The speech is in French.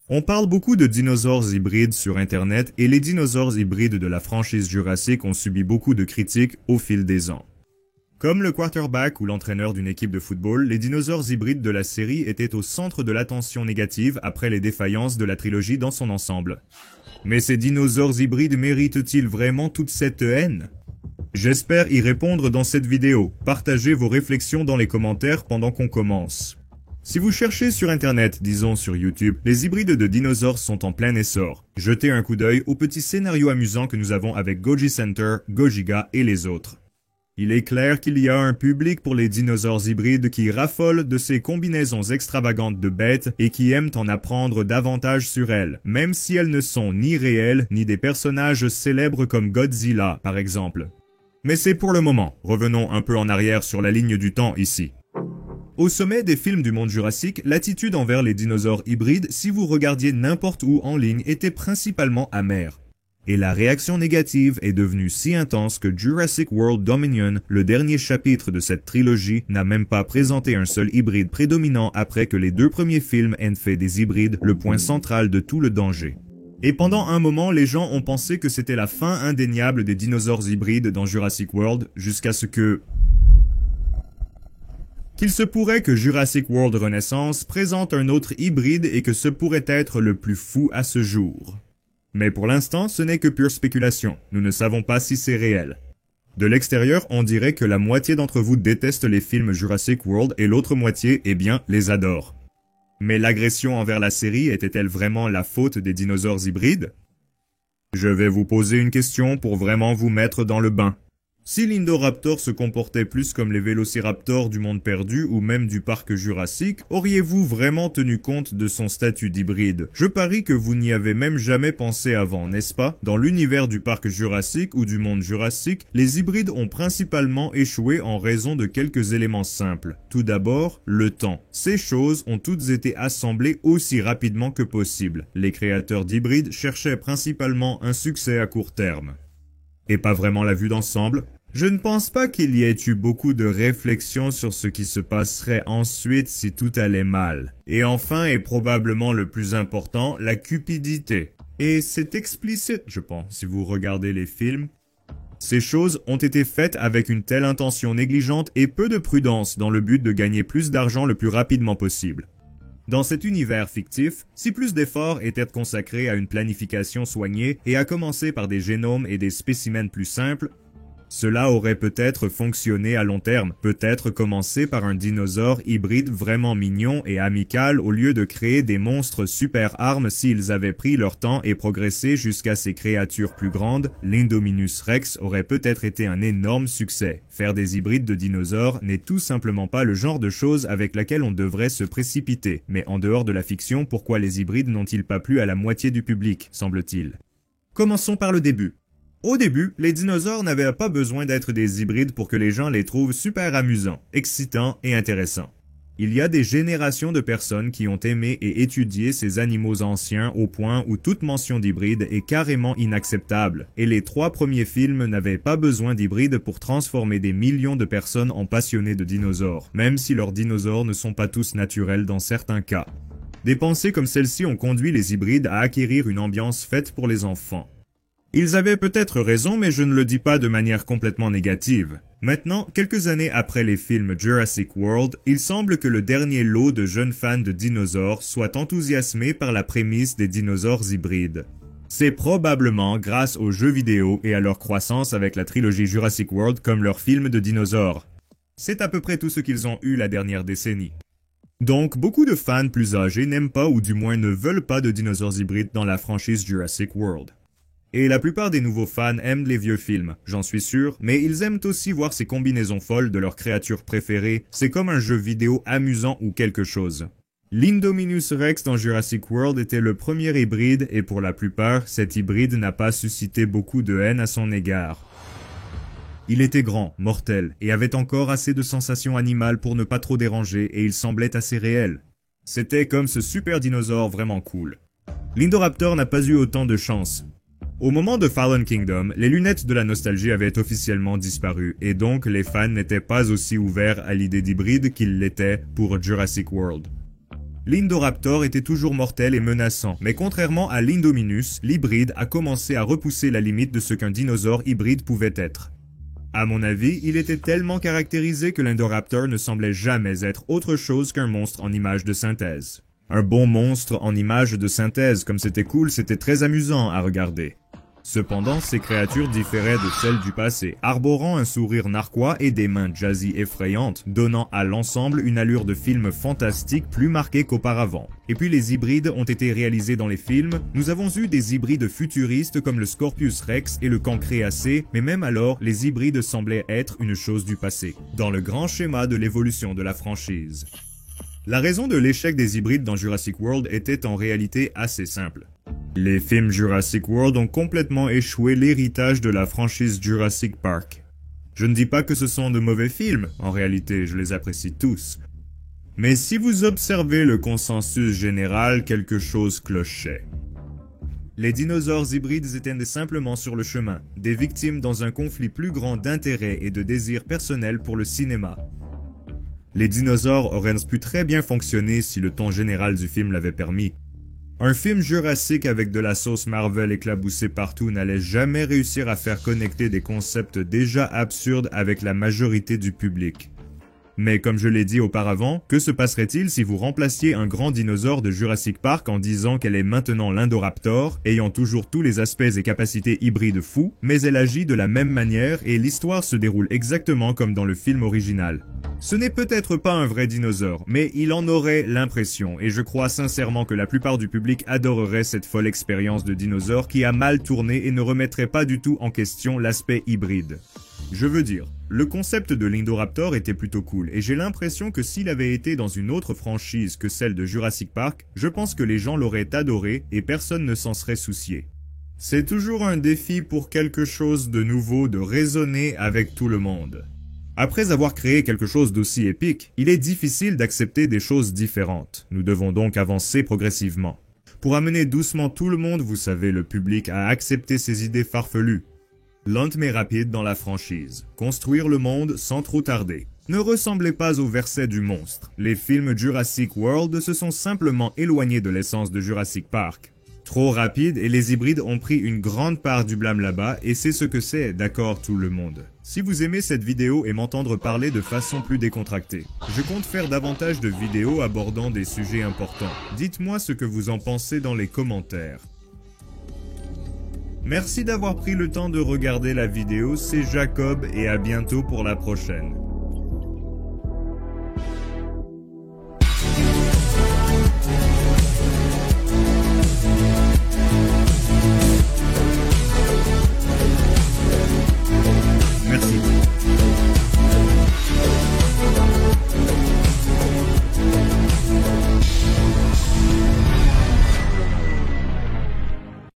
On parle beaucoup de dinosaures hybrides sur Internet et les dinosaures hybrides de la franchise Jurassic ont subi beaucoup de critiques au fil des ans. Comme le quarterback ou l'entraîneur d'une équipe de football, les dinosaures hybrides de la série étaient au centre de l'attention négative après les défaillances de la trilogie dans son ensemble. Mais ces dinosaures hybrides méritent-ils vraiment toute cette haine? J'espère y répondre dans cette vidéo. Partagez vos réflexions dans les commentaires pendant qu'on commence. Si vous cherchez sur internet, disons sur YouTube, les hybrides de dinosaures sont en plein essor. Jetez un coup d'œil aux petits scénarios amusants que nous avons avec Goji Center, Gojiga et les autres. Il est clair qu'il y a un public pour les dinosaures hybrides qui raffolent de ces combinaisons extravagantes de bêtes et qui aiment en apprendre davantage sur elles, même si elles ne sont ni réelles ni des personnages célèbres comme Godzilla, par exemple. Mais c'est pour le moment, revenons un peu en arrière sur la ligne du temps ici. Au sommet des films du monde jurassique, l'attitude envers les dinosaures hybrides, si vous regardiez n'importe où en ligne, était principalement amère. Et la réaction négative est devenue si intense que Jurassic World Dominion, le dernier chapitre de cette trilogie, n'a même pas présenté un seul hybride prédominant après que les deux premiers films aient fait des hybrides le point central de tout le danger. Et pendant un moment, les gens ont pensé que c'était la fin indéniable des dinosaures hybrides dans Jurassic World, jusqu'à ce que... qu'il se pourrait que Jurassic World Renaissance présente un autre hybride et que ce pourrait être le plus fou à ce jour. Mais pour l'instant, ce n'est que pure spéculation, nous ne savons pas si c'est réel. De l'extérieur, on dirait que la moitié d'entre vous déteste les films Jurassic World et l'autre moitié, eh bien, les adore. Mais l'agression envers la série était-elle vraiment la faute des dinosaures hybrides? Je vais vous poser une question pour vraiment vous mettre dans le bain. Si l'Indoraptor se comportait plus comme les vélociraptors du monde perdu ou même du parc Jurassique, auriez-vous vraiment tenu compte de son statut d'hybride? Je parie que vous n'y avez même jamais pensé avant, n'est-ce pas? Dans l'univers du parc Jurassique ou du monde Jurassique, les hybrides ont principalement échoué en raison de quelques éléments simples. Tout d'abord, le temps. Ces choses ont toutes été assemblées aussi rapidement que possible. Les créateurs d'hybrides cherchaient principalement un succès à court terme. Et pas vraiment la vue d'ensemble. Je ne pense pas qu'il y ait eu beaucoup de réflexions sur ce qui se passerait ensuite si tout allait mal. Et enfin, et probablement le plus important, la cupidité. Et c'est explicite, je pense, si vous regardez les films. Ces choses ont été faites avec une telle intention négligente et peu de prudence dans le but de gagner plus d'argent le plus rapidement possible. Dans cet univers fictif, si plus d'efforts étaient consacrés à une planification soignée et à commencer par des génomes et des spécimens plus simples, cela aurait peut-être fonctionné à long terme, peut-être commencer par un dinosaure hybride vraiment mignon et amical au lieu de créer des monstres super armes s'ils avaient pris leur temps et progressé jusqu'à ces créatures plus grandes, l'Indominus Rex aurait peut-être été un énorme succès. Faire des hybrides de dinosaures n'est tout simplement pas le genre de chose avec laquelle on devrait se précipiter, mais en dehors de la fiction, pourquoi les hybrides n'ont-ils pas plu à la moitié du public, semble-t-il? Commençons par le début. Au début, les dinosaures n'avaient pas besoin d'être des hybrides pour que les gens les trouvent super amusants, excitants et intéressants. Il y a des générations de personnes qui ont aimé et étudié ces animaux anciens au point où toute mention d'hybride est carrément inacceptable, et les 3 premiers films n'avaient pas besoin d'hybrides pour transformer des millions de personnes en passionnés de dinosaures, même si leurs dinosaures ne sont pas tous naturels dans certains cas. Des pensées comme celle-ci ont conduit les hybrides à acquérir une ambiance faite pour les enfants. Ils avaient peut-être raison, mais je ne le dis pas de manière complètement négative. Maintenant, quelques années après les films Jurassic World, il semble que le dernier lot de jeunes fans de dinosaures soit enthousiasmé par la prémisse des dinosaures hybrides. C'est probablement grâce aux jeux vidéo et à leur croissance avec la trilogie Jurassic World comme leur film de dinosaures. C'est à peu près tout ce qu'ils ont eu la dernière décennie. Donc, beaucoup de fans plus âgés n'aiment pas ou du moins ne veulent pas de dinosaures hybrides dans la franchise Jurassic World. Et la plupart des nouveaux fans aiment les vieux films, j'en suis sûr, mais ils aiment aussi voir ces combinaisons folles de leurs créatures préférées, c'est comme un jeu vidéo amusant ou quelque chose. L'Indominus Rex dans Jurassic World était le premier hybride et pour la plupart, cet hybride n'a pas suscité beaucoup de haine à son égard. Il était grand, mortel, et avait encore assez de sensations animales pour ne pas trop déranger et il semblait assez réel. C'était comme ce super dinosaure vraiment cool. L'Indoraptor n'a pas eu autant de chance. Au moment de Fallen Kingdom, les lunettes de la nostalgie avaient officiellement disparu, et donc les fans n'étaient pas aussi ouverts à l'idée d'hybride qu'ils l'étaient pour Jurassic World. L'Indoraptor était toujours mortel et menaçant, mais contrairement à l'Indominus, l'hybride a commencé à repousser la limite de ce qu'un dinosaure hybride pouvait être. À mon avis, il était tellement caractérisé que l'Indoraptor ne semblait jamais être autre chose qu'un monstre en image de synthèse. Un bon monstre en image de synthèse, comme c'était cool, c'était très amusant à regarder. Cependant, ces créatures différaient de celles du passé, arborant un sourire narquois et des mains jazzy effrayantes, donnant à l'ensemble une allure de film fantastique plus marquée qu'auparavant. Et puis les hybrides ont été réalisés dans les films, nous avons eu des hybrides futuristes comme le Scorpius Rex et le Cancréacé, mais même alors, les hybrides semblaient être une chose du passé, dans le grand schéma de l'évolution de la franchise. La raison de l'échec des hybrides dans Jurassic World était en réalité assez simple. Les films Jurassic World ont complètement échoué l'héritage de la franchise Jurassic Park. Je ne dis pas que ce sont de mauvais films, en réalité je les apprécie tous. Mais si vous observez le consensus général, quelque chose clochait. Les dinosaures hybrides étaient simplement sur le chemin, des victimes dans un conflit plus grand d'intérêts et de désirs personnels pour le cinéma. Les dinosaures auraient pu très bien fonctionner si le ton général du film l'avait permis. Un film jurassique avec de la sauce Marvel éclaboussée partout n'allait jamais réussir à faire connecter des concepts déjà absurdes avec la majorité du public. Mais comme je l'ai dit auparavant, que se passerait-il si vous remplaciez un grand dinosaure de Jurassic Park en disant qu'elle est maintenant l'Indoraptor, ayant toujours tous les aspects et capacités hybrides fous, mais elle agit de la même manière et l'histoire se déroule exactement comme dans le film original. Ce n'est peut-être pas un vrai dinosaure, mais il en aurait l'impression, et je crois sincèrement que la plupart du public adorerait cette folle expérience de dinosaure qui a mal tourné et ne remettrait pas du tout en question l'aspect hybride. Je veux dire, le concept de l'Indoraptor était plutôt cool, et j'ai l'impression que s'il avait été dans une autre franchise que celle de Jurassic Park, je pense que les gens l'auraient adoré et personne ne s'en serait soucié. C'est toujours un défi pour quelque chose de nouveau de raisonner avec tout le monde. Après avoir créé quelque chose d'aussi épique, il est difficile d'accepter des choses différentes. Nous devons donc avancer progressivement. Pour amener doucement tout le monde, vous savez, le public, à accepter ces idées farfelues. Lente mais rapide dans la franchise. Construire le monde sans trop tarder. Ne ressemblez pas au verset du monstre. Les films Jurassic World se sont simplement éloignés de l'essence de Jurassic Park. Trop rapide et les hybrides ont pris une grande part du blâme là-bas et c'est ce que c'est, d'accord tout le monde. Si vous aimez cette vidéo et m'entendre parler de façon plus décontractée, je compte faire davantage de vidéos abordant des sujets importants. Dites-moi ce que vous en pensez dans les commentaires. Merci d'avoir pris le temps de regarder la vidéo, c'est Jacob et à bientôt pour la prochaine.